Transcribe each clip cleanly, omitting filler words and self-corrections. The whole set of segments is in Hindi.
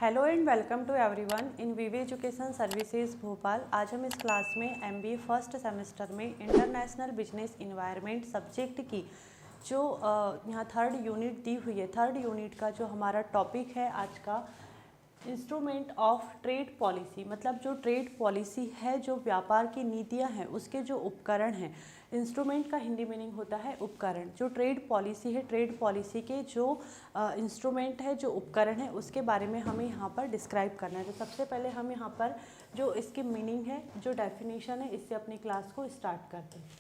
Hello and welcome to everyone in VV education services Bhopal. आज हम इस क्लास में एमबीए फर्स्ट सेमेस्टर में इंटरनेशनल बिजनेस इन्वायरमेंट सब्जेक्ट की जो यहाँ थर्ड यूनिट दी हुई है, थर्ड यूनिट का जो हमारा टॉपिक है आज का इंस्ट्रूमेंट ऑफ ट्रेड पॉलिसी, मतलब जो ट्रेड पॉलिसी है, जो व्यापार की नीतियाँ हैं, उसके जो उपकरण हैं। इंस्ट्रूमेंट का हिंदी मीनिंग होता है उपकरण। जो ट्रेड पॉलिसी है, ट्रेड पॉलिसी के जो इंस्ट्रूमेंट है, जो उपकरण है, उसके बारे में हमें यहाँ पर डिस्क्राइब करना है। तो सबसे पहले हम यहाँ पर जो इसकी मीनिंग है, जो डेफिनेशन है, इससे अपनी क्लास को स्टार्ट करते हैं।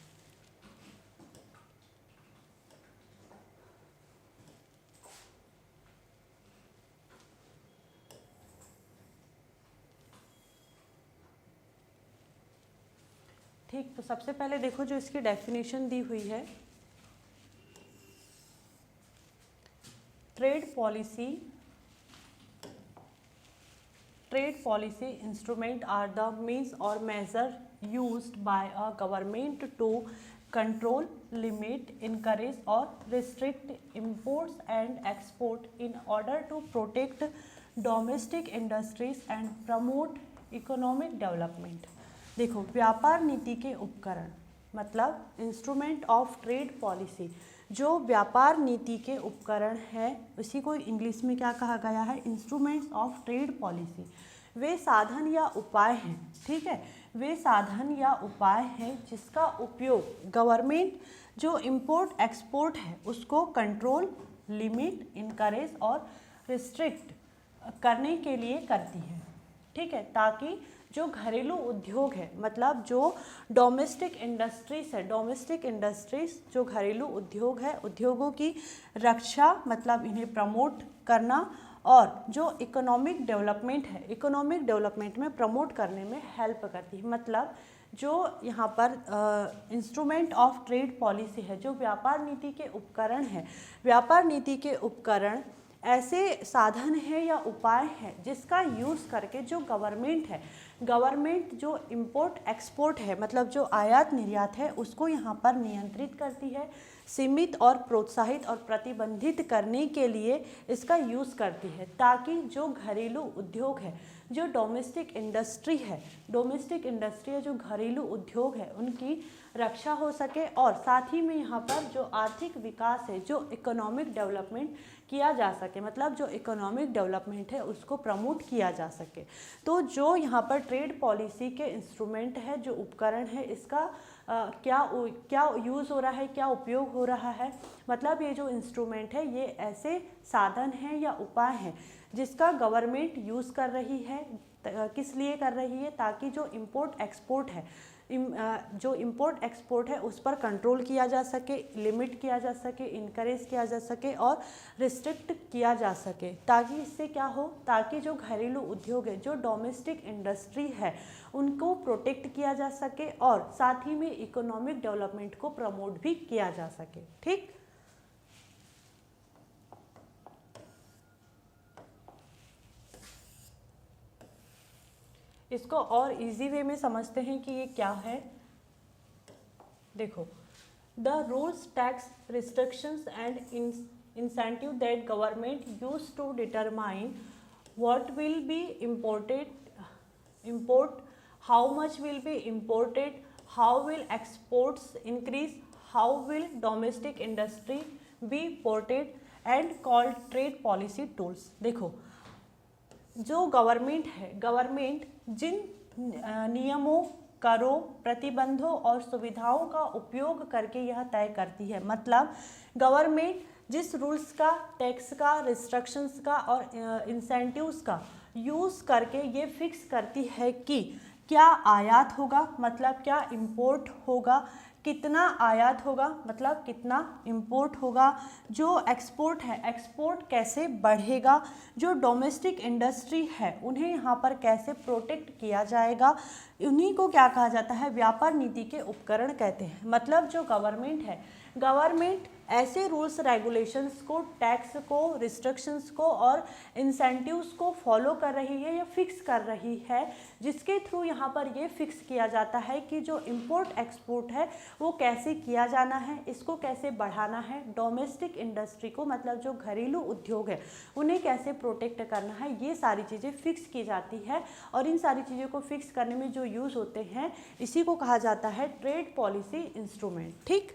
ठीक, तो सबसे पहले देखो जो इसकी डेफिनेशन दी हुई है, trade policy instruments are the means or measure used by a government to control, limit, encourage or restrict imports and export in order to protect domestic industries and promote economic development. देखो, व्यापार नीति के उपकरण मतलब इंस्ट्रूमेंट ऑफ ट्रेड पॉलिसी, जो व्यापार नीति के उपकरण है, उसी को इंग्लिश में क्या कहा गया है, इंस्ट्रूमेंट्स ऑफ ट्रेड पॉलिसी। वे साधन या उपाय हैं, ठीक है, वे साधन या उपाय हैं जिसका उपयोग गवर्नमेंट जो इंपोर्ट एक्सपोर्ट है उसको control, limit, encourage or restrict करने के लिए करती है, ठीक है, ताकि जो घरेलू उद्योग है, मतलब जो डोमेस्टिक इंडस्ट्रीज है, डोमेस्टिक इंडस्ट्रीज जो घरेलू उद्योग है, उद्योगों की रक्षा, मतलब इन्हें प्रमोट करना, और जो इकोनॉमिक डेवलपमेंट है, इकोनॉमिक डेवलपमेंट में प्रमोट करने में हेल्प करती है। मतलब जो यहाँ पर इंस्ट्रूमेंट ऑफ ट्रेड पॉलिसी है, जो व्यापार नीति के उपकरण है, व्यापार नीति के उपकरण ऐसे साधन है या उपाय है जिसका यूज़ करके जो गवर्नमेंट है, गवर्नमेंट जो इंपोर्ट एक्सपोर्ट है, मतलब जो आयात निर्यात है, उसको यहाँ पर नियंत्रित करती है, सीमित और प्रोत्साहित और प्रतिबंधित करने के लिए इसका यूज़ करती है, ताकि जो घरेलू उद्योग है, जो डोमेस्टिक इंडस्ट्री है, डोमेस्टिक इंडस्ट्री जो घरेलू उद्योग है, उनकी रक्षा हो सके, और साथ ही में यहाँ पर जो आर्थिक विकास है, जो इकोनॉमिक डेवलपमेंट किया जा सके, मतलब जो इकोनॉमिक डेवलपमेंट है उसको प्रमोट किया जा सके। तो जो यहाँ पर ट्रेड पॉलिसी के इंस्ट्रूमेंट है, जो उपकरण है, इसका क्या यूज़ हो रहा है, क्या उपयोग हो रहा है, मतलब ये जो इंस्ट्रूमेंट है, ये ऐसे साधन हैं या उपाय हैं जिसका गवर्नमेंट यूज़ कर रही है। किस लिए कर रही है? ताकि जो इंपोर्ट एक्सपोर्ट है, जो इंपोर्ट एक्सपोर्ट है उस पर कंट्रोल किया जा सके, लिमिट किया जा सके, इनकरेज किया जा सके और रिस्ट्रिक्ट किया जा सके, ताकि इससे क्या हो, ताकि जो घरेलू उद्योग है, जो डोमेस्टिक इंडस्ट्री है, उनको प्रोटेक्ट किया जा सके और साथ ही में इकोनॉमिक डेवलपमेंट को प्रमोट भी किया जा सके। ठीक, इसको और इजी वे में समझते हैं कि ये क्या है। देखो, the rules, tax, restrictions and incentive that government use to determine what will be import, how much will be imported, how will exports increase, how will domestic industry be ported and called trade policy tools। देखो, जो गवर्नमेंट है, गवर्नमेंट जिन नियमों, करों, प्रतिबंधों और सुविधाओं का उपयोग करके यह तय करती है, मतलब गवर्नमेंट जिस रूल्स का, टैक्स का, रिस्ट्रिक्शंस का और इंसेंटिव्स का यूज़ करके ये फिक्स करती है कि क्या आयात होगा, मतलब क्या इंपोर्ट होगा, कितना आयात होगा, मतलब कितना इंपोर्ट होगा, जो एक्सपोर्ट है, एक्सपोर्ट कैसे बढ़ेगा, जो डोमेस्टिक इंडस्ट्री है उन्हें यहाँ पर कैसे प्रोटेक्ट किया जाएगा, उन्हीं को क्या कहा जाता है, व्यापार नीति के उपकरण कहते हैं। मतलब जो गवर्नमेंट है, गवर्नमेंट ऐसे रूल्स रेगुलेशंस को, टैक्स को, रिस्ट्रिक्शंस को और इंसेंटिव्स को फॉलो कर रही है या फिक्स कर रही है, जिसके थ्रू यहाँ पर ये फिक्स किया जाता है कि जो इम्पोर्ट एक्सपोर्ट है वो कैसे किया जाना है, इसको कैसे बढ़ाना है, डोमेस्टिक इंडस्ट्री को मतलब जो घरेलू उद्योग है उन्हें कैसे प्रोटेक्ट करना है, ये सारी चीज़ें फिक्स की जाती है। और इन सारी चीज़ों को फिक्स करने में जो यूज़ होते हैं इसी को कहा जाता है ट्रेड पॉलिसी इंस्ट्रूमेंट। ठीक,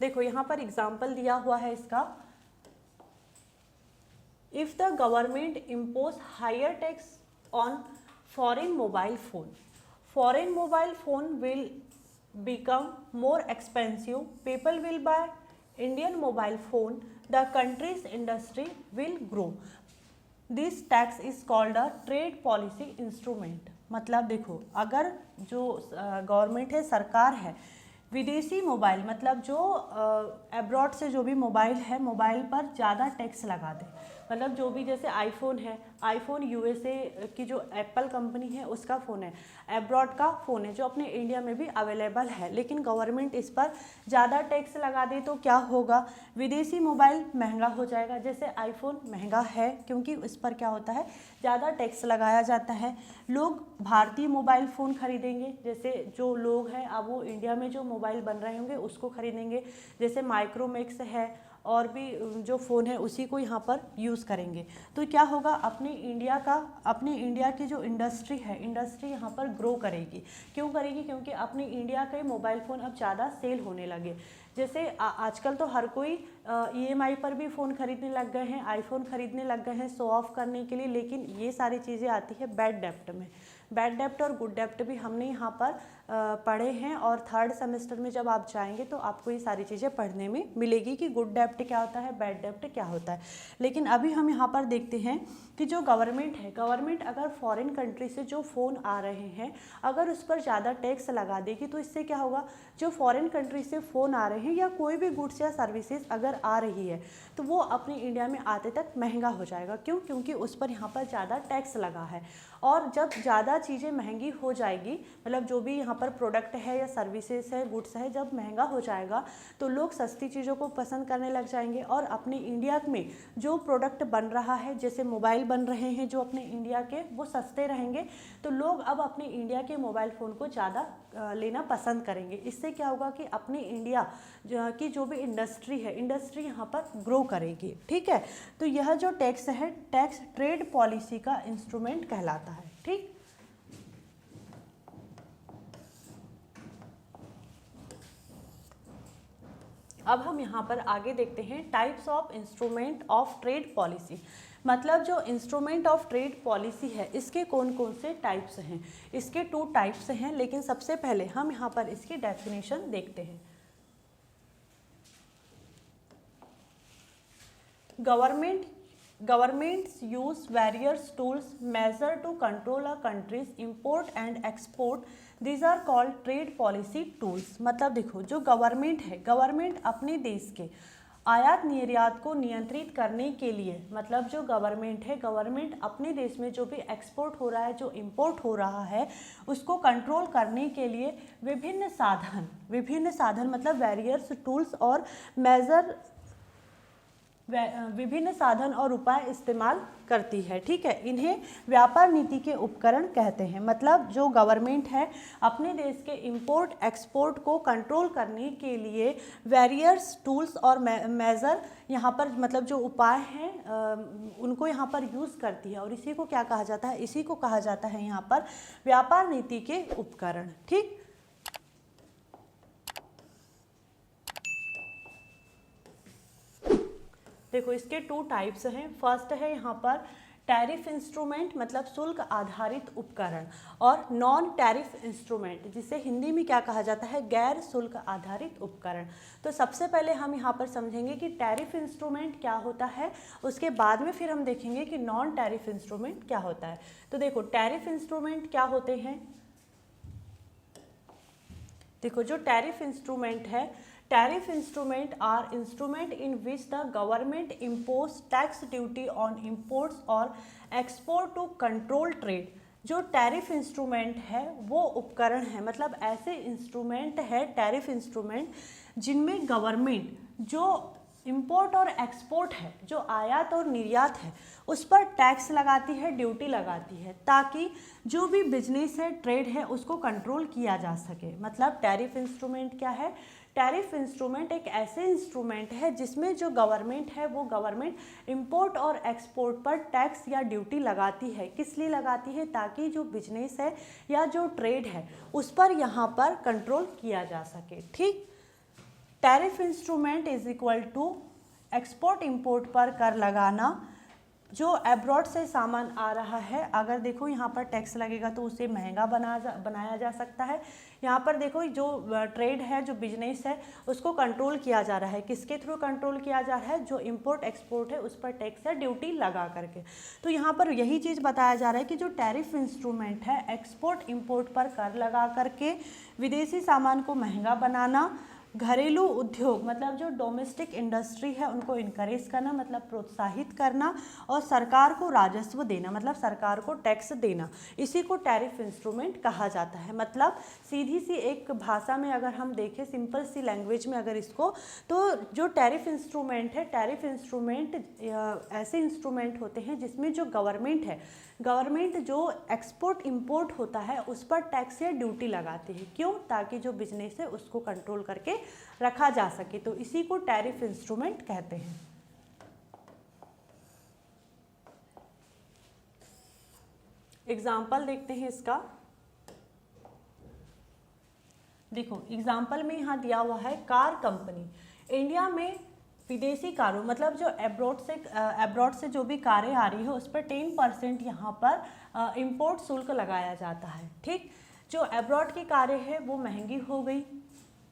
देखो यहाँ पर एग्जाम्पल दिया हुआ है इसका। If the government impose higher tax on foreign mobile phone will become more expensive, people will buy Indian mobile phone, the country's industry will grow. This tax is called a trade policy instrument. मतलब देखो, अगर जो गवर्नमेंट है, सरकार है, विदेशी मोबाइल मतलब जो एब्रॉड से जो भी मोबाइल है, मोबाइल पर ज़्यादा टैक्स लगा दे, मतलब जो भी जैसे आईफोन है, आईफोन यूएसए की जो एप्पल कंपनी है उसका फ़ोन है, एब्रॉड का फ़ोन है जो अपने इंडिया में भी अवेलेबल है, लेकिन गवर्नमेंट इस पर ज़्यादा टैक्स लगा दे तो क्या होगा, विदेशी मोबाइल महंगा हो जाएगा। जैसे आईफोन महंगा है क्योंकि इस पर क्या होता है, ज़्यादा टैक्स लगाया जाता है। लोग भारतीय मोबाइल फ़ोन खरीदेंगे, जैसे जो लोग हैं अब वो इंडिया में जो मोबाइल बन रहे होंगे उसको खरीदेंगे, जैसे माइक्रोमैक्स है और भी जो फ़ोन है उसी को यहाँ पर यूज़ करेंगे। तो क्या होगा, अपने इंडिया की जो इंडस्ट्री है, इंडस्ट्री यहाँ पर ग्रो करेगी। क्यों करेगी, क्योंकि अपने इंडिया के मोबाइल फ़ोन अब ज़्यादा सेल होने लगे। जैसे आजकल तो हर कोई EMI पर भी फ़ोन खरीदने लग गए हैं, आईफोन खरीदने लग गए हैं शो ऑफ करने के लिए, लेकिन ये सारी चीज़ें आती है बैड डेप्ट में। बैड डेप्ट और गुड डेप्ट भी हमने यहाँ पर पढ़े हैं, और थर्ड सेमेस्टर में जब आप जाएंगे तो आपको ये सारी चीज़ें पढ़ने में मिलेगी कि गुड डेप्ट क्या होता है, बैड डेप्ट क्या होता है। लेकिन अभी हम यहाँ पर देखते हैं कि जो गवर्नमेंट है, गवर्नमेंट अगर फॉरेन कंट्री से जो फ़ोन आ रहे हैं अगर उस पर ज़्यादा टैक्स लगा देगी तो इससे क्या होगा, जो फॉरेन कंट्री से फ़ोन आ रहे हैं या कोई भी गुड्स या सर्विसेज अगर आ रही है तो वो अपने इंडिया में आते तक महंगा हो जाएगा। क्यों, क्योंकि उस पर यहाँ पर ज़्यादा टैक्स लगा है। और जब ज़्यादा चीज़ें महंगी हो जाएगी, मतलब जो भी यहाँ पर प्रोडक्ट है या सर्विसेज है, गुड्स है, जब महंगा हो जाएगा तो लोग सस्ती चीज़ों को पसंद करने लग जाएंगे। और अपने इंडिया में जो प्रोडक्ट बन रहा है, जैसे मोबाइल बन रहे हैं जो अपने इंडिया के, वो सस्ते रहेंगे तो लोग अब अपने इंडिया के मोबाइल फ़ोन को ज़्यादा लेना पसंद करेंगे। इससे क्या होगा कि अपने इंडिया की जो भी इंडस्ट्री है, इंडस्ट्री यहाँ पर ग्रो करेगी। ठीक है, तो यह जो टैक्स है, टैक्स ट्रेड पॉलिसी का इंस्ट्रूमेंट कहलाता है। ठीक, अब हम यहाँ पर आगे देखते हैं types of instrument of trade policy. मतलब जो इंस्ट्रूमेंट ऑफ ट्रेड पॉलिसी है इसके कौन कौन से टाइप्स हैं। इसके 2 टाइप्स हैं, लेकिन सबसे पहले हम यहाँ पर इसकी डेफिनेशन देखते हैं। Governments use various tools measure to control a country's import and export. These are called trade policy tools. मतलब देखो, जो गवर्नमेंट है, गवर्नमेंट अपने देश के आयात निर्यात को नियंत्रित करने के लिए, मतलब जो गवर्नमेंट है, गवर्नमेंट अपने देश में जो भी एक्सपोर्ट हो रहा है, जो इंपोर्ट हो रहा है, उसको कंट्रोल करने के लिए विभिन्न साधन मतलब वेरियस टूल्स और मेजर, विभिन्न साधन और उपाय इस्तेमाल करती है। ठीक है, इन्हें व्यापार नीति के उपकरण कहते हैं। मतलब जो गवर्नमेंट है अपने देश के इंपोर्ट एक्सपोर्ट को कंट्रोल करने के लिए वेरियस टूल्स और मेजर यहाँ पर, मतलब जो उपाय हैं उनको यहाँ पर यूज़ करती है, और इसी को क्या कहा जाता है, इसी को कहा जाता है यहाँ पर व्यापार नीति के उपकरण। ठीक, देखो इसके 2 टाइप्स हैं। फर्स्ट है यहाँ पर टैरिफ इंस्ट्रूमेंट, मतलब शुल्क आधारित उपकरण, और नॉन टैरिफ इंस्ट्रूमेंट, जिसे हिंदी में क्या कहा जाता है, गैर शुल्क आधारित उपकरण। तो सबसे पहले हम यहाँ पर समझेंगे कि टैरिफ इंस्ट्रूमेंट क्या होता है, उसके बाद में फिर हम देखेंगे कि नॉन टैरिफ इंस्ट्रूमेंट क्या होता है। तो देखो टैरिफ इंस्ट्रूमेंट क्या होते हैं। देखो जो टैरिफ इंस्ट्रूमेंट है, tariff instrument are instrument in which the government impose tax duty on imports or export to control trade. जो टैरिफ इंस्ट्रूमेंट है वो उपकरण है, मतलब ऐसे इंस्ट्रूमेंट है टैरिफ इंस्ट्रूमेंट जिनमें गवर्नमेंट जो इंपोर्ट और एक्सपोर्ट है, जो आयात और निर्यात है, उस पर टैक्स लगाती है, ड्यूटी लगाती है, ताकि जो भी बिजनेस है, ट्रेड है, उसको कंट्रोल किया जा सके। मतलब टैरिफ इंस्ट्रूमेंट क्या है? टैरिफ इंस्ट्रूमेंट एक ऐसे इंस्ट्रूमेंट है जिसमें जो गवर्नमेंट है वो गवर्नमेंट इंपोर्ट और एक्सपोर्ट पर टैक्स या ड्यूटी लगाती है। किस लिए लगाती है? ताकि जो बिजनेस है या जो ट्रेड है उस पर यहाँ पर कंट्रोल किया जा सके। ठीक, tariff instrument is equal to export import पर कर लगाना। जो अब्रॉड से सामान आ रहा है, अगर देखो यहाँ पर टैक्स लगेगा तो उसे महंगा बनाया जा सकता है। यहाँ पर देखो जो ट्रेड है, जो बिजनेस है, उसको कंट्रोल किया जा रहा है। किसके थ्रू कंट्रोल किया जा रहा है? जो इंपोर्ट एक्सपोर्ट है उस पर टैक्स या ड्यूटी लगा करके। तो यहाँ पर यही चीज़ बताया जा रहा है कि जो टैरिफ इंस्ट्रूमेंट है एक्सपोर्ट इंपोर्ट पर कर लगा करके विदेशी सामान को महंगा बनाना, घरेलू उद्योग मतलब जो डोमेस्टिक इंडस्ट्री है उनको इनकरेज करना, मतलब प्रोत्साहित करना, और सरकार को राजस्व देना, मतलब सरकार को टैक्स देना, इसी को टैरिफ इंस्ट्रूमेंट कहा जाता है। मतलब सीधी सी एक भाषा में अगर हम देखें, सिंपल सी लैंग्वेज में अगर इसको, तो जो टैरिफ इंस्ट्रूमेंट है, टैरिफ इंस्ट्रूमेंट ऐसे इंस्ट्रूमेंट होते हैं जिसमें जो गवर्नमेंट है, गवर्नमेंट जो एक्सपोर्ट इंपोर्ट होता है उस पर टैक्स या ड्यूटी लगाती है। क्यों? ताकि जो बिजनेस है उसको कंट्रोल करके रखा जा सके। तो इसी को टैरिफ इंस्ट्रूमेंट कहते हैं। एग्जाम्पल देखते हैं इसका। देखो एग्जाम्पल में यहाँ दिया हुआ है कार कंपनी। इंडिया में विदेशी कारों मतलब जो अब्रॉड से जो भी कारें आ रही है उस पर 10% यहाँ पर इंपोर्ट शुल्क लगाया जाता है। ठीक, जो अब्रॉड की कारें हैं वो महंगी हो गई,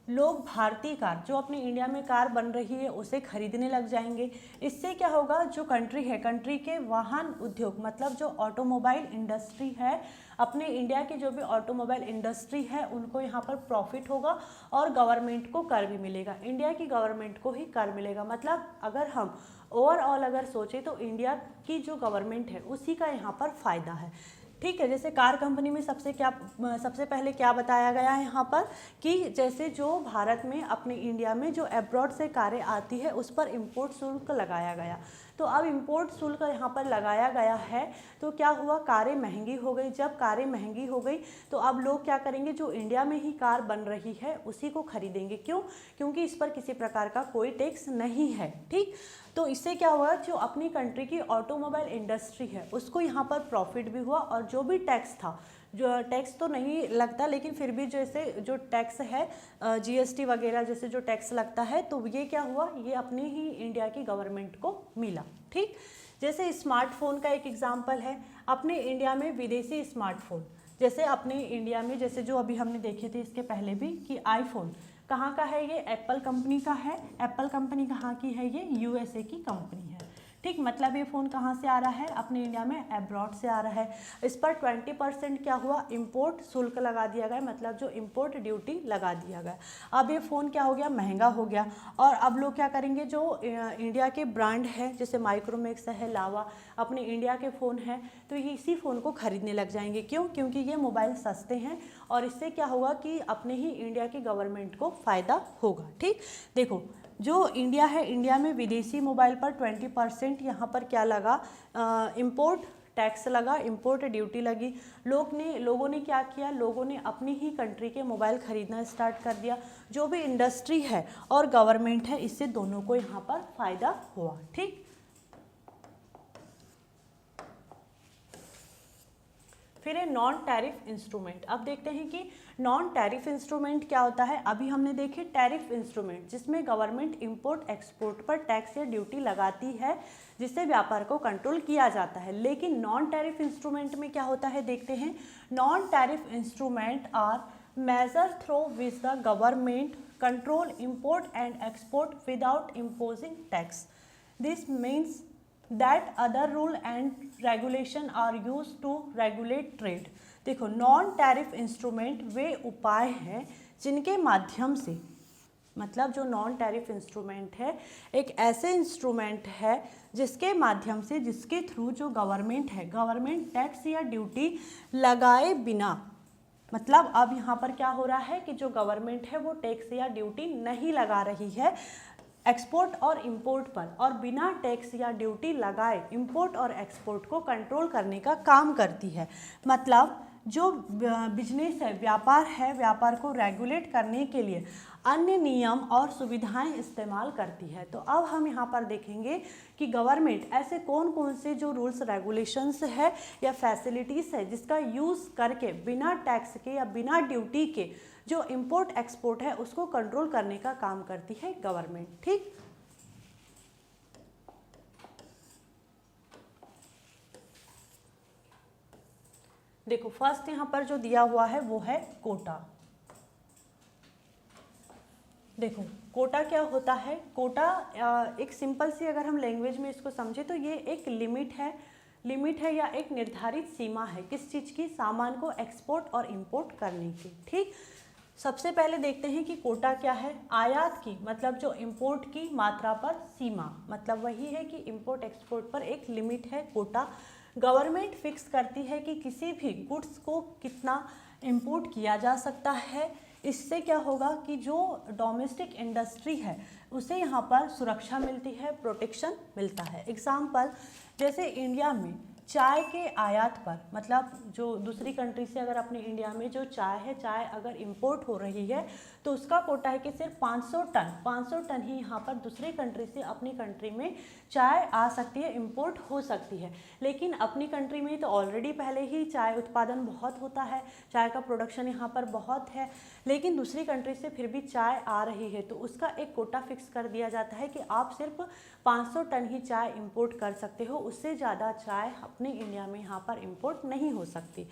लोग भारतीय कार जो अपनी इंडिया में कार बन रही है उसे खरीदने लग जाएंगे। इससे क्या होगा? जो कंट्री है, कंट्री के वाहन उद्योग मतलब जो ऑटोमोबाइल इंडस्ट्री है, अपने इंडिया की जो भी ऑटोमोबाइल इंडस्ट्री है उनको यहाँ पर प्रॉफिट होगा और गवर्नमेंट को कर भी मिलेगा, इंडिया की गवर्नमेंट को ही कर मिलेगा। मतलब अगर हम ओवरऑल अगर सोचें तो इंडिया की जो गवर्नमेंट है उसी का यहाँ पर फ़ायदा है। ठीक है, जैसे कार कंपनी में सबसे पहले क्या बताया गया है यहाँ पर कि जैसे जो भारत में अपने इंडिया में जो अब्रॉड से कारें आती है उस पर इंपोर्ट शुल्क लगाया गया। तो अब इंपोर्ट शुल्क यहाँ पर लगाया गया है तो क्या हुआ? कारें महंगी हो गई। जब कारें महंगी हो गई तो अब लोग क्या करेंगे? जो इंडिया में ही कार बन रही है उसी को खरीदेंगे। क्यों? क्योंकि इस पर किसी प्रकार का कोई टैक्स नहीं है। ठीक, तो इससे क्या हुआ? जो अपनी कंट्री की ऑटोमोबाइल इंडस्ट्री है उसको यहाँ पर प्रॉफिट भी हुआ, और जो भी टैक्स था, जो टैक्स तो नहीं लगता लेकिन फिर भी जैसे जो टैक्स है जीएसटी वगैरह जैसे जो टैक्स लगता है, तो ये क्या हुआ? ये अपने ही इंडिया की गवर्नमेंट को मिला। ठीक, जैसे स्मार्टफोन का एक एग्जांपल है, अपने इंडिया में विदेशी स्मार्टफोन, जैसे अपने इंडिया में जैसे जो अभी हमने देखे थे इसके पहले भी कि आईफोन कहाँ का है? ये एप्पल कंपनी का है। एप्पल कंपनी कहाँ की है? ये यूएसए की कंपनी है। ठीक, मतलब ये फ़ोन कहाँ से आ रहा है? अपने इंडिया में अब्रॉड से आ रहा है। इस पर 20% क्या हुआ? इंपोर्ट शुल्क लगा दिया गया, मतलब जो इंपोर्ट ड्यूटी लगा दिया गया। अब ये फ़ोन क्या हो गया? महंगा हो गया। और अब लोग क्या करेंगे? जो इंडिया के ब्रांड है जैसे माइक्रोमैक्स है, लावा, अपने इंडिया के फ़ोन हैं, तो ये इसी फ़ोन को खरीदने लग जाएंगे। क्यों? क्योंकि ये मोबाइल सस्ते हैं और इससे क्या होगा कि अपने ही इंडिया की गवर्नमेंट को फ़ायदा होगा। ठीक, देखो जो इंडिया है, इंडिया में विदेशी मोबाइल पर 20% यहाँ पर क्या लगा? इंपोर्ट टैक्स लगा, इंपोर्ट ड्यूटी लगी। लोगों ने क्या किया? लोगों ने अपनी ही कंट्री के मोबाइल खरीदना स्टार्ट कर दिया। जो भी इंडस्ट्री है और गवर्नमेंट है, इससे दोनों को यहाँ पर फ़ायदा हुआ। ठीक, फिर है नॉन टैरिफ इंस्ट्रूमेंट। अब देखते हैं कि नॉन टैरिफ इंस्ट्रूमेंट क्या होता है। अभी हमने देखे टैरिफ इंस्ट्रूमेंट जिसमें गवर्नमेंट इंपोर्ट एक्सपोर्ट पर टैक्स या ड्यूटी लगाती है जिससे व्यापार को कंट्रोल किया जाता है। लेकिन नॉन टैरिफ इंस्ट्रूमेंट में क्या होता है देखते हैं। Non tariff instrument are measure through which the government control import and export without imposing tax. This means that other rule and regulation are used to regulate trade। देखो नॉन टैरिफ इंस्ट्रूमेंट वे उपाय हैं जिनके माध्यम से मतलब जो नॉन टैरिफ इंस्ट्रूमेंट है एक ऐसे इंस्ट्रूमेंट है जिसके माध्यम से, जिसके थ्रू जो गवर्नमेंट है, गवर्नमेंट टैक्स या ड्यूटी लगाए बिना, मतलब अब यहाँ पर क्या हो रहा है कि जो गवर्नमेंट है वो टैक्स या ड्यूटी नहीं लगा रही है एक्सपोर्ट और इंपोर्ट पर, और बिना टैक्स या ड्यूटी लगाए इंपोर्ट और एक्सपोर्ट को कंट्रोल करने का काम करती है। मतलब जो बिजनेस है, व्यापार को रेगुलेट करने के लिए अन्य नियम और सुविधाएं इस्तेमाल करती है। तो अब हम यहाँ पर देखेंगे कि गवर्नमेंट ऐसे कौन कौन से जो रूल्स रेगुलेशंस है या फैसिलिटीज़ है जिसका यूज़ करके बिना टैक्स के या बिना ड्यूटी के जो इंपोर्ट एक्सपोर्ट है उसको कंट्रोल करने का काम करती है गवर्नमेंट। ठीक, देखो फर्स्ट यहाँ पर जो दिया हुआ है वो है कोटा। देखो कोटा क्या होता है, कोटा एक सिंपल सी अगर हम लैंग्वेज में इसको समझे तो ये एक लिमिट है या एक निर्धारित सीमा है किस चीज़ की, सामान को एक्सपोर्ट और इंपोर्ट करने की। ठीक, सबसे पहले देखते हैं कि कोटा क्या है। आयात की मतलब जो इंपोर्ट की मात्रा पर सीमा, मतलब वही है कि इंपोर्ट एक्सपोर्ट पर एक लिमिट है कोटा। गवर्नमेंट फिक्स करती है कि किसी भी गुड्स को कितना इंपोर्ट किया जा सकता है। इससे क्या होगा कि जो डोमेस्टिक इंडस्ट्री है उसे यहाँ पर सुरक्षा मिलती है, प्रोटेक्शन मिलता है। एग्जाम्पल, जैसे इंडिया में चाय के आयात पर, मतलब जो दूसरी कंट्री से अगर अपने इंडिया में जो चाय है, चाय अगर इंपोर्ट हो रही है तो उसका कोटा है कि सिर्फ 500 टन ही यहाँ पर दूसरी कंट्री से अपनी कंट्री में चाय आ सकती है, इंपोर्ट हो सकती है। लेकिन अपनी कंट्री में तो ऑलरेडी पहले ही चाय उत्पादन बहुत होता है, चाय का प्रोडक्शन यहाँ पर बहुत है, लेकिन दूसरी कंट्री से फिर भी चाय आ रही है तो उसका एक कोटा फिक्स कर दिया जाता है कि आप सिर्फ 500 टन ही चाय इंपोर्ट कर सकते हो, उससे ज़्यादा चाय अपने इंडिया में यहाँ पर इंपोर्ट नहीं हो सकती।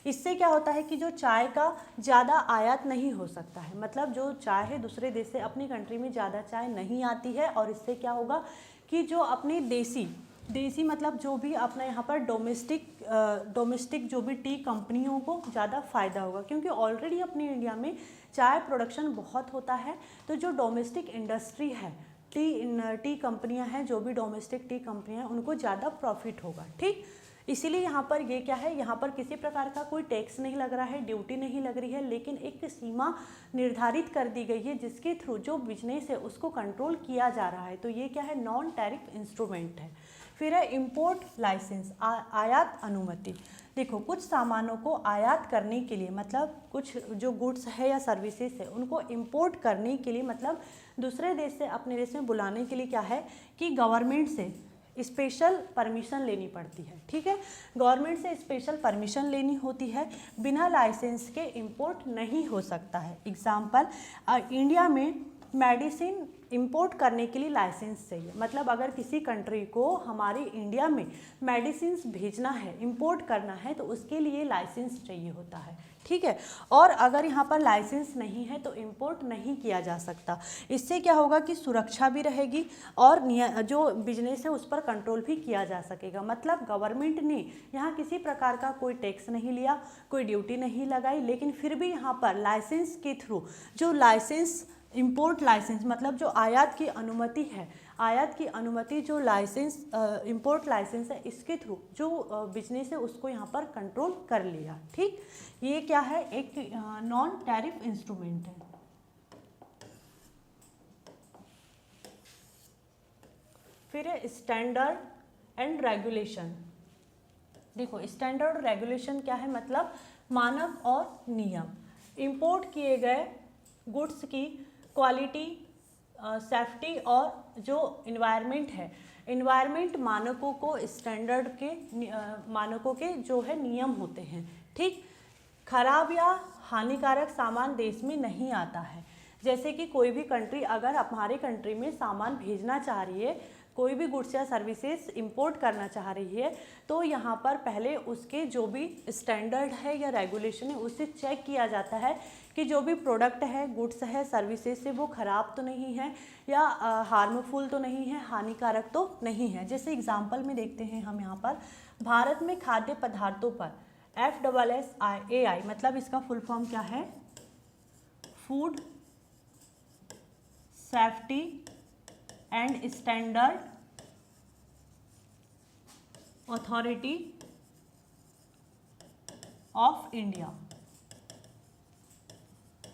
इससे क्या होता है कि जो चाय का ज़्यादा आयात नहीं हो सकता है, मतलब जो चाय है दूसरे देश से अपनी कंट्री में ज़्यादा चाय नहीं आती है, और इससे क्या होगा कि जो अपने देसी मतलब जो भी अपना यहाँ पर डोमेस्टिक जो भी टी कंपनियों को ज़्यादा फ़ायदा होगा, क्योंकि ऑलरेडी अपने इंडिया में चाय प्रोडक्शन बहुत होता है। तो जो डोमेस्टिक इंडस्ट्री है, टी कंपनियां हैं, जो भी डोमेस्टिक टी कंपनियां हैं, उनको ज़्यादा प्रॉफिट होगा। ठीक, इसीलिए यहाँ पर ये क्या है, यहाँ पर किसी प्रकार का कोई टैक्स नहीं लग रहा है, ड्यूटी नहीं लग रही है, लेकिन एक सीमा निर्धारित कर दी गई है जिसके थ्रू जो बिजनेस है उसको कंट्रोल किया जा रहा है। तो ये क्या है, नॉन टैरिफ इंस्ट्रूमेंट है। फिर है इंपोर्ट लाइसेंस, आयात अनुमति। देखो कुछ सामानों को आयात करने के लिए, मतलब कुछ जो गुड्स है या सर्विसेज है उनको इंपोर्ट करने के लिए, मतलब दूसरे देश से अपने देश में बुलाने के लिए क्या है कि गवर्नमेंट से स्पेशल परमिशन लेनी पड़ती है। ठीक है, गवर्नमेंट से स्पेशल परमिशन लेनी होती है, बिना लाइसेंस के इंपोर्ट नहीं हो सकता है। एग्जाम्पल, इंडिया में मेडिसिन इंपोर्ट करने के लिए लाइसेंस चाहिए, मतलब अगर किसी कंट्री को हमारे इंडिया में मेडिसिन भेजना है, इंपोर्ट करना है, तो उसके लिए लाइसेंस चाहिए होता है। ठीक है, और अगर यहाँ पर लाइसेंस नहीं है तो इंपोर्ट नहीं किया जा सकता। इससे क्या होगा कि सुरक्षा भी रहेगी और जो बिजनेस है उस पर कंट्रोल भी किया जा सकेगा। मतलब गवर्नमेंट ने यहाँ किसी प्रकार का कोई टैक्स नहीं लिया, कोई ड्यूटी नहीं लगाई, लेकिन फिर भी यहाँ पर लाइसेंस के थ्रू जो लाइसेंस, इंपोर्ट लाइसेंस मतलब जो आयात की अनुमति है, आयात की अनुमति जो लाइसेंस इंपोर्ट लाइसेंस है, इसके थ्रू जो बिजनेस है उसको यहाँ पर कंट्रोल कर लिया। ठीक, ये क्या है, एक नॉन टैरिफ इंस्ट्रूमेंट है। फिर है स्टैंडर्ड एंड रेगुलेशन। देखो स्टैंडर्ड और रेगुलेशन क्या है, मतलब मानक और नियम। इंपोर्ट किए गए गुड्स की क्वालिटी, सेफ्टी और जो इन्वायरमेंट है, इन्वायरमेंट मानकों को, स्टैंडर्ड के मानकों के जो है नियम होते हैं। ठीक, खराब या हानिकारक सामान देश में नहीं आता है। जैसे कि कोई भी कंट्री अगर हमारे कंट्री में सामान भेजना चाह रही है, कोई भी गुड्स या सर्विसेज इंपोर्ट करना चाह रही है, तो यहाँ पर पहले उसके जो भी स्टैंडर्ड है या रेगुलेशन है उससे चेक किया जाता है कि जो भी प्रोडक्ट है, गुड्स है, सर्विसेज से वो ख़राब तो नहीं है या हार्मफुल तो नहीं है, हानिकारक तो नहीं है। जैसे एग्जांपल में देखते हैं हम यहाँ पर, भारत में खाद्य पदार्थों पर FSSAI मतलब इसका फुल फॉर्म क्या है, food safety and standard authority of India.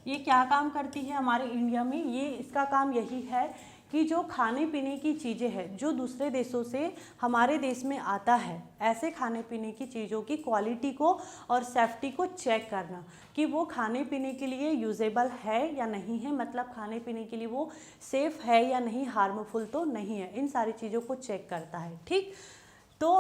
ये क्या काम करती है हमारे इंडिया में? ये इसका काम यही है कि जो खाने पीने की चीज़ें हैं जो दूसरे देशों से हमारे देश में आता है, ऐसे खाने पीने की चीज़ों की क्वालिटी को और सेफ्टी को चेक करना कि वो खाने पीने के लिए यूजेबल है या नहीं है, मतलब खाने पीने के लिए वो सेफ़ है या नहीं, हार्मफुल तो नहीं है, इन सारी चीज़ों को चेक करता है। ठीक, तो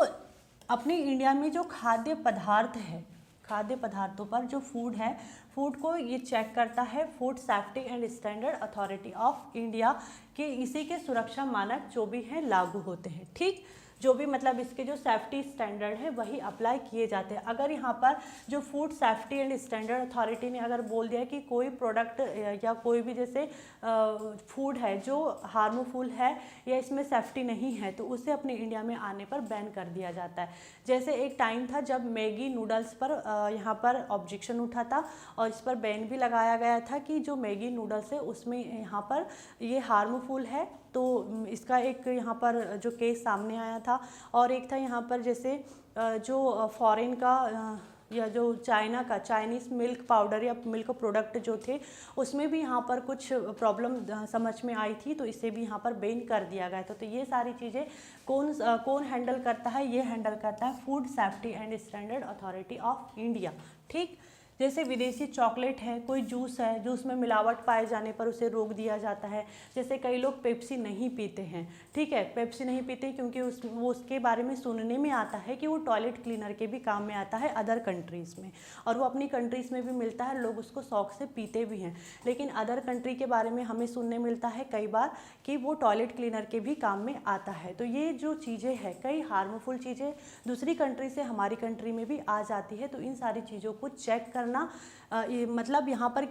अपने इंडिया में जो खाद्य पदार्थ है, खाद्य पदार्थों पर जो फूड है, फूड को ये चेक करता है food safety and standard authority of India के इसी के सुरक्षा मानक जो भी हैं लागू होते हैं। ठीक, जो भी मतलब इसके जो सेफ्टी स्टैंडर्ड है वही अप्लाई किए जाते हैं। अगर यहाँ पर जो food safety and standard authority ने अगर बोल दिया कि कोई प्रोडक्ट या कोई भी जैसे फूड है जो हार्मफुल है या इसमें सेफ्टी नहीं है, तो उसे अपने इंडिया में आने पर बैन कर दिया जाता है। जैसे एक टाइम था जब मैगी नूडल्स पर यहाँ पर ऑब्जेक्शन उठा था और इस पर बैन भी लगाया गया था कि जो मैगी नूडल्स है उसमें यहाँ पर ये हार्मफुल है, तो इसका एक यहाँ पर जो केस सामने आया था। और एक था यहाँ पर जैसे जो फॉरेन का या जो चाइना का चाइनीज़ मिल्क पाउडर या मिल्क प्रोडक्ट जो थे उसमें भी यहाँ पर कुछ प्रॉब्लम समझ में आई थी, तो इसे भी यहाँ पर बैन कर दिया गया था। तो ये सारी चीज़ें कौन हैंडल करता है? ये हैंडल करता है food safety and standard authority of India. ठीक, जैसे विदेशी चॉकलेट है, कोई जूस है, जूस में मिलावट पाए जाने पर उसे रोक दिया जाता है। जैसे कई लोग पेप्सी नहीं पीते हैं, ठीक है, पेप्सी नहीं पीते क्योंकि वो उसके बारे में सुनने में आता है कि वो टॉयलेट क्लीनर के भी काम में आता है अदर कंट्रीज़ में, और वो अपनी कंट्रीज़ में भी मिलता है, लोग उसको शौक से पीते भी हैं। लेकिन अदर कंट्री के बारे में हमें सुनने मिलता है कई बार कि वो टॉयलेट क्लीनर के भी काम में आता है। तो ये जो चीज़ें हैं, कई हार्मफुल चीज़ें दूसरी कंट्री से हमारी कंट्री में भी आ जाती है, तो इन सारी चीज़ों को चेक करना मतलब यहाँ पर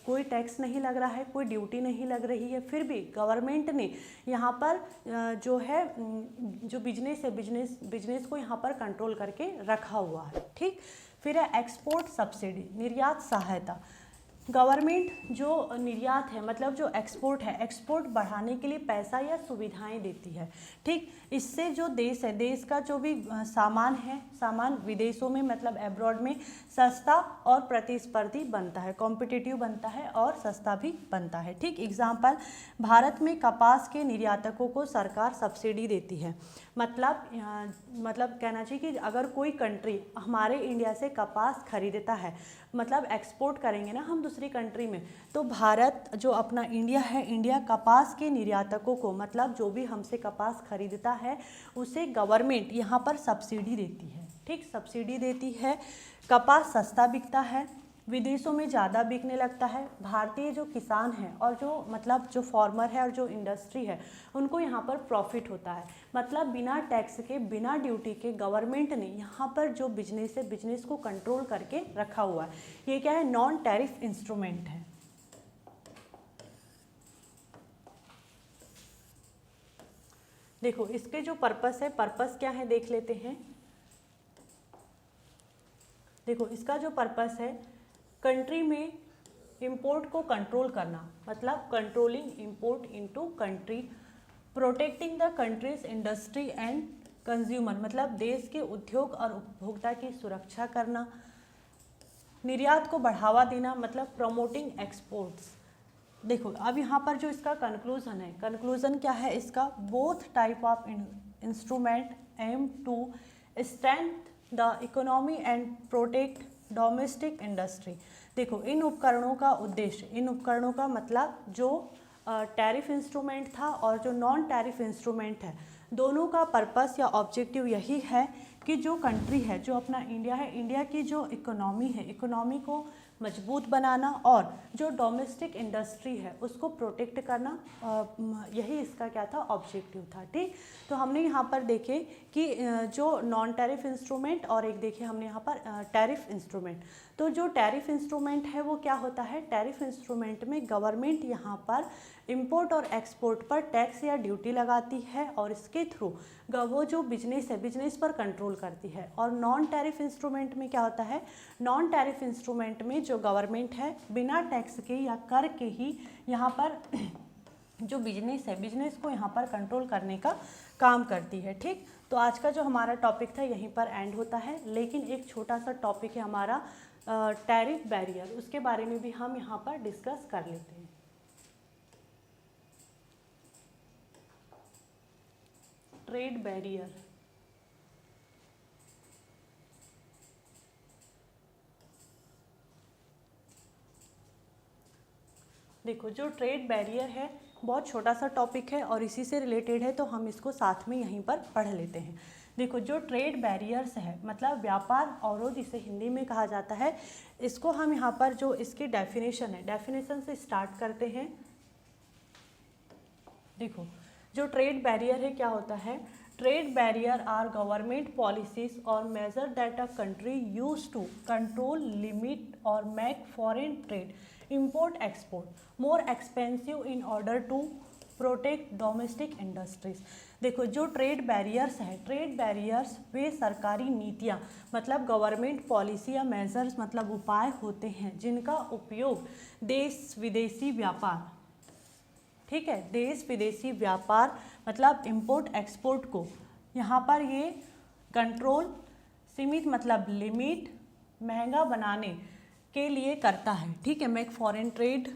कोई टैक्स नहीं लग रहा है, कोई ड्यूटी नहीं लग रही है, फिर भी गवर्नमेंट ने यहाँ पर जो है जो बिजनेस है बिजनेस को यहाँ पर कंट्रोल करके रखा हुआ है। ठीक, फिर है एक्सपोर्ट सब्सिडी, निर्यात सहायता। गवर्नमेंट जो निर्यात है मतलब जो एक्सपोर्ट है, एक्सपोर्ट बढ़ाने के लिए पैसा या सुविधाएं देती है। ठीक, इससे जो देश है, देश का जो भी सामान है, सामान विदेशों में मतलब एब्रॉड में सस्ता और प्रतिस्पर्धी बनता है, कॉम्पिटिटिव बनता है और सस्ता भी बनता है। ठीक, एग्जाम्पल, भारत में कपास के निर्यातकों को सरकार सब्सिडी देती है। मतलब कहना चाहिए कि अगर कोई कंट्री हमारे इंडिया से कपास खरीदता है, मतलब एक्सपोर्ट करेंगे ना हम दूसरी कंट्री में, तो भारत जो अपना इंडिया है, इंडिया कपास के निर्यातकों को मतलब जो भी हमसे कपास खरीदता है उसे गवर्नमेंट यहाँ पर सब्सिडी देती है। ठीक, सब्सिडी देती है, कपास सस्ता बिकता है, विदेशों में ज़्यादा बिकने लगता है। भारतीय जो किसान हैं और जो मतलब जो फार्मर है और जो इंडस्ट्री है उनको यहाँ पर प्रॉफिट होता है। मतलब बिना टैक्स के, बिना ड्यूटी के गवर्नमेंट ने यहाँ पर जो बिजनेस है बिजनेस को कंट्रोल करके रखा हुआ है। ये क्या है? नॉन टैरिफ इंस्ट्रूमेंट है। देखो इसके जो पर्पस है, पर्पस क्या है देख लेते हैं। देखो इसका जो पर्पस है, कंट्री में इंपोर्ट को कंट्रोल करना, मतलब controlling import into country, protecting the countries industry and consumer, मतलब देश के उद्योग और उपभोक्ता की सुरक्षा करना, निर्यात को बढ़ावा देना, मतलब प्रमोटिंग एक्सपोर्ट्स। देखो अब यहाँ पर जो इसका कंक्लूजन है, कंक्लूजन क्या है इसका? Both type of instrument aim to strength the economy and protect domestic industry. देखो इन उपकरणों का उद्देश्य, इन उपकरणों का मतलब जो टैरिफ इंस्ट्रूमेंट था और जो नॉन टैरिफ इंस्ट्रूमेंट है, दोनों का पर्पस या ऑब्जेक्टिव यही है कि जो कंट्री है, जो अपना इंडिया है, इंडिया की जो इकोनॉमी है, इकोनॉमी को मजबूत बनाना और जो डोमेस्टिक इंडस्ट्री है उसको प्रोटेक्ट करना, यही इसका क्या था? ऑब्जेक्टिव था। ठीक, तो हमने यहाँ पर देखे कि जो नॉन टैरिफ इंस्ट्रूमेंट और एक देखे हमने यहाँ पर टैरिफ इंस्ट्रूमेंट। तो जो टैरिफ इंस्ट्रूमेंट है वो क्या होता है? टैरिफ इंस्ट्रूमेंट में गवर्नमेंट यहाँ पर इंपोर्ट और एक्सपोर्ट पर टैक्स या ड्यूटी लगाती है और इसके थ्रू वो जो बिजनेस है बिजनेस पर कंट्रोल करती है। और नॉन टैरिफ इंस्ट्रूमेंट में क्या होता है? नॉन टैरिफ इंस्ट्रूमेंट में जो गवर्नमेंट है बिना टैक्स के या कर के ही यहाँ पर जो बिजनेस है, बिजनेस को यहाँ पर कंट्रोल करने का काम करती है। ठीक, तो आज का जो हमारा टॉपिक था यहीं पर एंड होता है, लेकिन एक छोटा सा टॉपिक है हमारा टैरिफ बैरियर, उसके बारे में भी हम यहाँ पर डिस्कस कर लेते हैं। ट्रेड बैरियर, देखो जो ट्रेड बैरियर है बहुत छोटा सा टॉपिक है और इसी से रिलेटेड है, तो हम इसको साथ में यहीं पर पढ़ लेते हैं। देखो जो ट्रेड बैरियर्स है मतलब व्यापार अवरोध इसे हिंदी में कहा जाता है, इसको हम यहाँ पर जो इसकी डेफिनेशन है, डेफिनेशन से स्टार्ट करते हैं। देखो जो ट्रेड बैरियर है क्या होता है, trade barrier are government policies or measure that a country use to control, limit or make foreign trade, import export more expensive in order to protect domestic industries। देखो जो ट्रेड बैरियर्स है, ट्रेड बैरियर्स वे सरकारी नीतियाँ मतलब गवर्नमेंट पॉलिसी या मेजर्स मतलब उपाय होते हैं जिनका उपयोग देश विदेशी व्यापार, ठीक है, देश विदेशी व्यापार मतलब इंपोर्ट एक्सपोर्ट को यहाँ पर ये कंट्रोल, सीमित मतलब लिमिट, महंगा बनाने के लिए करता है। ठीक है, मेक फॉरेन ट्रेड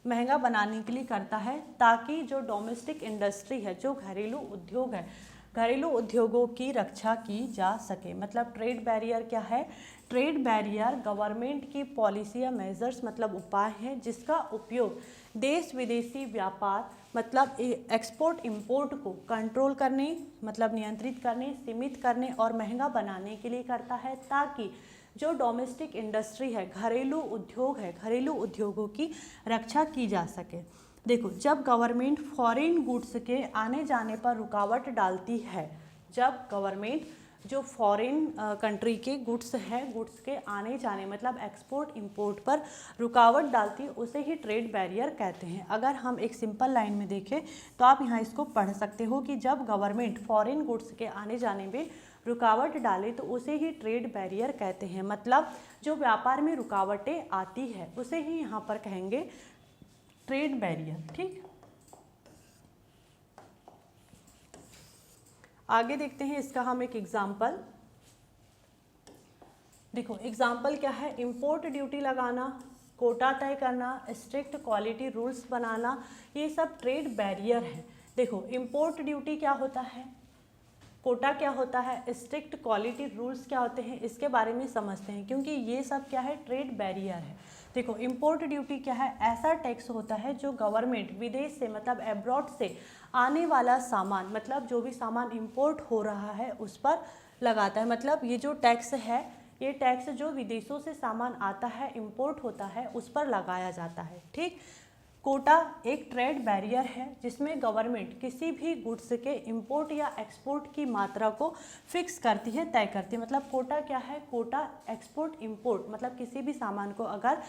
महंगा बनाने के लिए करता है ताकि जो डोमेस्टिक इंडस्ट्री है, जो घरेलू उद्योग है, घरेलू उद्योगों की रक्षा की जा सके। मतलब ट्रेड बैरियर क्या है, ट्रेड बैरियर गवर्नमेंट की पॉलिसी या मेजर्स मतलब उपाय है जिसका उपयोग देश विदेशी व्यापार मतलब एक्सपोर्ट इंपोर्ट को कंट्रोल करने मतलब नियंत्रित करने, सीमित करने और महंगा बनाने के लिए करता है ताकि जो डोमेस्टिक इंडस्ट्री है, घरेलू उद्योग है, घरेलू उद्योगों की रक्षा की जा सके। देखो जब गवर्नमेंट फॉरेन गुड्स के आने जाने पर रुकावट डालती है, जब गवर्नमेंट जो फॉरेन कंट्री के गुड्स है, गुड्स के आने जाने मतलब एक्सपोर्ट इंपोर्ट पर रुकावट डालती है, उसे ही ट्रेड बैरियर कहते हैं। अगर हम एक सिंपल लाइन में देखें तो आप यहाँ इसको पढ़ सकते हो कि जब गवर्नमेंट फॉरेन गुड्स के आने जाने में रुकावट डाले तो उसे ही ट्रेड बैरियर कहते हैं। मतलब जो व्यापार में रुकावटें आती है उसे ही यहाँ पर कहेंगे ट्रेड बैरियर। ठीक, आगे देखते हैं इसका हम एक एग्जाम्पल। देखो एग्जाम्पल क्या है, इंपोर्ट ड्यूटी लगाना, कोटा तय करना, स्ट्रिक्ट क्वालिटी रूल्स बनाना, ये सब ट्रेड बैरियर है। देखो इंपोर्ट ड्यूटी क्या होता है, कोटा क्या होता है, स्ट्रिक्ट क्वालिटी रूल्स क्या होते हैं, इसके बारे में समझते हैं क्योंकि ये सब क्या है ट्रेड बैरियर है। देखो इंपोर्ट ड्यूटी क्या है, ऐसा टैक्स होता है जो गवर्नमेंट विदेश से मतलब एब्रॉड से आने वाला सामान मतलब जो भी सामान इंपोर्ट हो रहा है उस पर लगाता है। मतलब ये जो टैक्स है, ये टैक्स जो विदेशों से सामान आता है, इंपोर्ट होता है, उस पर लगाया जाता है। ठीक, कोटा एक ट्रेड बैरियर है जिसमें गवर्नमेंट किसी भी गुड्स के इंपोर्ट या एक्सपोर्ट की मात्रा को फिक्स करती है, तय करती है। मतलब कोटा क्या है, कोटा एक्सपोर्ट इंपोर्ट मतलब किसी भी सामान को अगर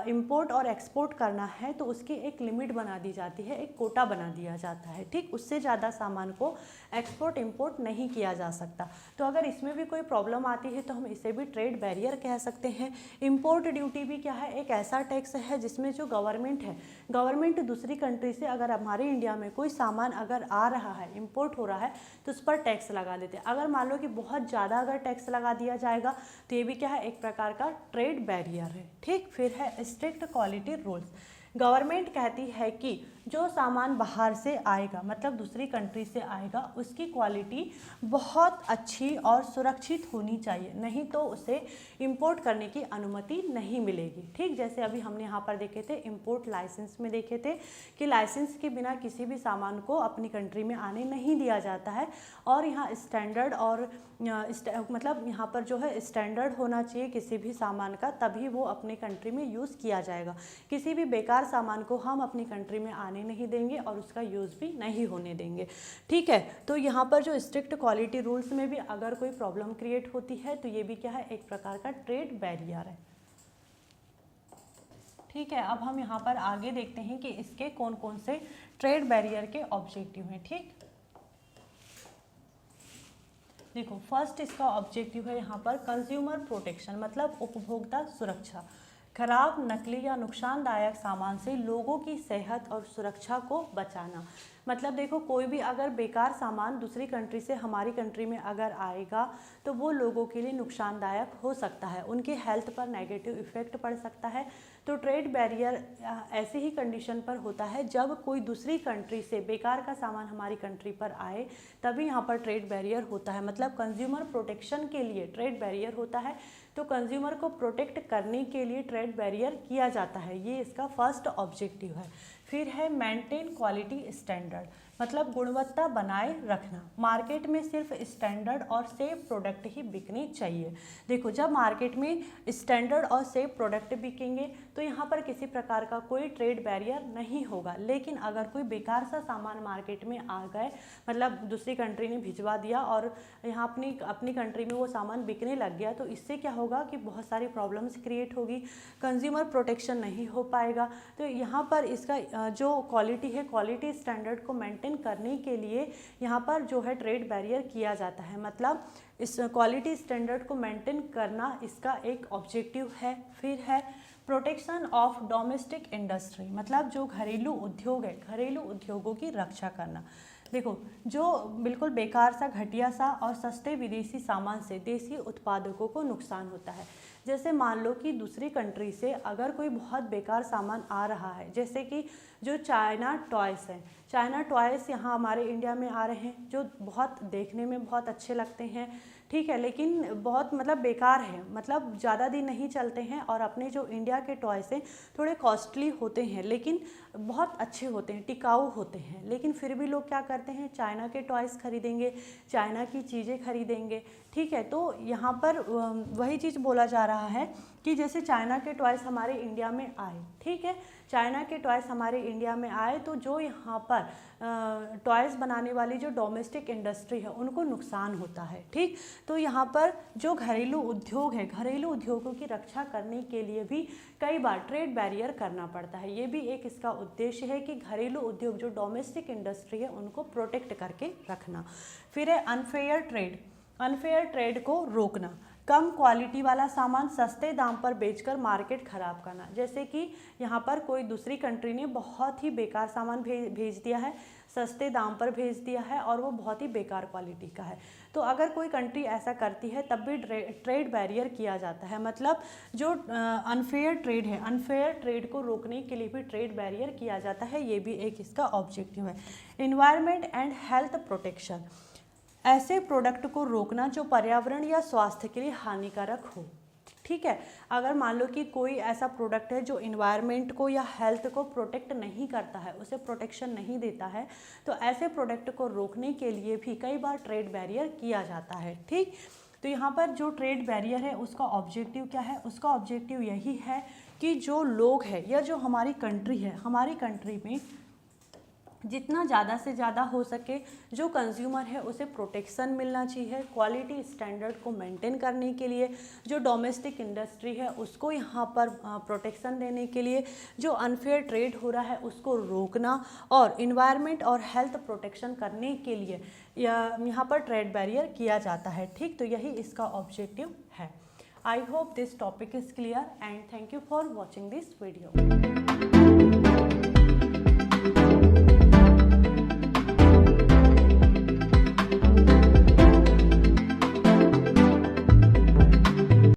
इंपोर्ट और एक्सपोर्ट करना है तो उसकी एक लिमिट बना दी जाती है, एक कोटा बना दिया जाता है। ठीक, उससे ज़्यादा सामान को एक्सपोर्ट इंपोर्ट नहीं किया जा सकता। तो अगर इसमें भी कोई प्रॉब्लम आती है तो हम इसे भी ट्रेड बैरियर कह सकते हैं। इंपोर्ट ड्यूटी भी क्या है, एक ऐसा टैक्स है जिसमें जो गवर्नमेंट है, गवर्नमेंट दूसरी कंट्री से अगर हमारे इंडिया में कोई सामान अगर आ रहा है, इंपोर्ट हो रहा है, तो उस पर टैक्स लगा देते हैं। अगर मान लो कि बहुत ज़्यादा अगर टैक्स लगा दिया जाएगा तो ये भी क्या है, एक प्रकार का ट्रेड बैरियर है। ठीक, फिर है स्ट्रिक्ट क्वालिटी रूल्स। गवर्नमेंट कहती है कि जो सामान बाहर से आएगा मतलब दूसरी कंट्री से आएगा उसकी क्वालिटी बहुत अच्छी और सुरक्षित होनी चाहिए, नहीं तो उसे इंपोर्ट करने की अनुमति नहीं मिलेगी। ठीक, जैसे अभी हमने यहाँ पर देखे थे इंपोर्ट लाइसेंस में देखे थे कि लाइसेंस के बिना किसी भी सामान को अपनी कंट्री में आने नहीं दिया जाता है और यहाँ स्टैंडर्ड और मतलब यहाँ पर जो है स्टैंडर्ड होना चाहिए किसी भी सामान का, तभी वो अपने कंट्री में यूज़ किया जाएगा। किसी भी बेकार सामान को हम अपनी कंट्री में आने नहीं देंगे और उसका यूज़ भी नहीं होने देंगे। ठीक है, तो यहाँ पर जो स्ट्रिक्ट क्वालिटी रूल्स में भी अगर कोई प्रॉब्लम क्रिएट होती है तो ये भी क्या है, एक प्रकार का ट्रेड बैरियर है। ठीक है, अब हम यहाँ पर आगे देखते हैं कि इसके कौन कौन से ट्रेड बैरियर के ऑब्जेक्टिव हैं। ठीक, देखो फर्स्ट इसका ऑब्जेक्टिव है यहाँ पर कंज्यूमर प्रोटेक्शन मतलब उपभोक्ता सुरक्षा। खराब, नकली या नुकसानदायक सामान से लोगों की सेहत और सुरक्षा को बचाना। मतलब देखो, कोई भी अगर बेकार सामान दूसरी कंट्री से हमारी कंट्री में अगर आएगा तो वो लोगों के लिए नुकसानदायक हो सकता है, उनके हेल्थ पर नेगेटिव इफेक्ट पड़ सकता है। तो ट्रेड बैरियर ऐसी ही कंडीशन पर होता है जब कोई दूसरी कंट्री से बेकार का सामान हमारी कंट्री पर आए, तभी यहाँ पर ट्रेड बैरियर होता है। मतलब कंज्यूमर प्रोटेक्शन के लिए ट्रेड बैरियर होता है। तो कंज्यूमर को प्रोटेक्ट करने के लिए ट्रेड बैरियर किया जाता है, ये इसका फर्स्ट ऑब्जेक्टिव है। फिर है मेंटेन क्वालिटी स्टैंडर्ड, मतलब गुणवत्ता बनाए रखना। मार्केट में सिर्फ स्टैंडर्ड और सेफ प्रोडक्ट ही बिकने चाहिए। देखो, जब मार्केट में स्टैंडर्ड और सेफ प्रोडक्ट बिकेंगे तो यहाँ पर किसी प्रकार का कोई ट्रेड बैरियर नहीं होगा। लेकिन अगर कोई बेकार सा सामान मार्केट में आ गए, मतलब दूसरी कंट्री ने भिजवा दिया और यहाँ अपनी कंट्री में वो सामान बिकने लग गया, तो इससे क्या होगा कि बहुत सारी प्रॉब्लम्स क्रिएट होगी, कंज्यूमर प्रोटेक्शन नहीं हो पाएगा। तो यहाँ पर इसका जो क्वालिटी है, क्वालिटी स्टैंडर्ड को मेंटेन करने के लिए यहाँ पर जो है ट्रेड बैरियर किया जाता है। मतलब इस क्वालिटी स्टैंडर्ड को मेंटेन करना इसका एक ऑब्जेक्टिव है। फिर है प्रोटेक्शन ऑफ डोमेस्टिक इंडस्ट्री, मतलब जो घरेलू उद्योग है, घरेलू उद्योगों की रक्षा करना। देखो, जो बिल्कुल बेकार सा, घटिया सा और सस्ते विदेशी सामान से देसी उत्पादकों को नुकसान होता है। जैसे मान लो कि दूसरी कंट्री से अगर कोई बहुत बेकार सामान आ रहा है, जैसे कि जो चाइना टॉयस हैं, चाइना टॉयस यहाँ हमारे इंडिया में आ रहे हैं, जो बहुत देखने में बहुत अच्छे लगते हैं, ठीक है, लेकिन बहुत मतलब बेकार है, मतलब ज़्यादा दिन नहीं चलते हैं। और अपने जो इंडिया के टॉयस हैं थोड़े कॉस्टली होते हैं, लेकिन बहुत अच्छे होते हैं, टिकाऊ होते हैं। लेकिन फिर भी लोग क्या करते हैं, चाइना के टॉयस खरीदेंगे, चाइना की चीज़ें खरीदेंगे, ठीक है। तो यहाँ पर वही चीज़ बोला जा रहा है कि जैसे चाइना के टॉयस हमारे इंडिया में आए, ठीक है, चाइना के टॉयस हमारे इंडिया में आए तो जो यहाँ पर टॉयस बनाने वाली जो डोमेस्टिक इंडस्ट्री है उनको नुकसान होता है, ठीक। तो यहाँ पर जो घरेलू उद्योग है, घरेलू उद्योगों की रक्षा करने के लिए भी कई बार ट्रेड बैरियर करना पड़ता है। ये भी एक इसका उद्देश्य है कि घरेलू उद्योग जो डोमेस्टिक इंडस्ट्री है उनको प्रोटेक्ट करके रखना। फिर है अनफेयर ट्रेड, अनफेयर ट्रेड को रोकना, कम क्वालिटी वाला सामान सस्ते दाम पर बेचकर मार्केट खराब करना। जैसे कि यहाँ पर कोई दूसरी कंट्री ने बहुत ही बेकार सामान भेज दिया है, सस्ते दाम पर भेज दिया है और वो बहुत ही बेकार क्वालिटी का है। तो अगर कोई कंट्री ऐसा करती है तब भी ट्रेड बैरियर किया जाता है। मतलब जो अनफेयर ट्रेड है, अनफेयर ट्रेड को रोकने के लिए भी ट्रेड बैरियर किया जाता है, ये भी एक इसका ऑब्जेक्टिव है। एनवायरनमेंट एंड हेल्थ प्रोटेक्शन, ऐसे प्रोडक्ट को रोकना जो पर्यावरण या स्वास्थ्य के लिए हानिकारक हो, ठीक है। अगर मान लो कि कोई ऐसा प्रोडक्ट है जो इन्वायरमेंट को या हेल्थ को प्रोटेक्ट नहीं करता है, उसे प्रोटेक्शन नहीं देता है, तो ऐसे प्रोडक्ट को रोकने के लिए भी कई बार ट्रेड बैरियर किया जाता है, ठीक। तो यहाँ पर जो ट्रेड बैरियर है उसका ऑब्जेक्टिव क्या है, उसका ऑब्जेक्टिव यही है कि जो लोग हैं या जो हमारी कंट्री है, हमारी कंट्री में जितना ज़्यादा से ज़्यादा हो सके जो कंज्यूमर है उसे प्रोटेक्शन मिलना चाहिए। क्वालिटी स्टैंडर्ड को मेंटेन करने के लिए जो डोमेस्टिक इंडस्ट्री है उसको यहाँ पर प्रोटेक्शन देने के लिए जो अनफेयर ट्रेड हो रहा है उसको रोकना और इन्वायरमेंट और हेल्थ प्रोटेक्शन करने के लिए यहाँ पर ट्रेड बैरियर किया जाता है, ठीक। तो यही इसका ऑब्जेक्टिव है। I hope this topic is clear and thank you for watching this video.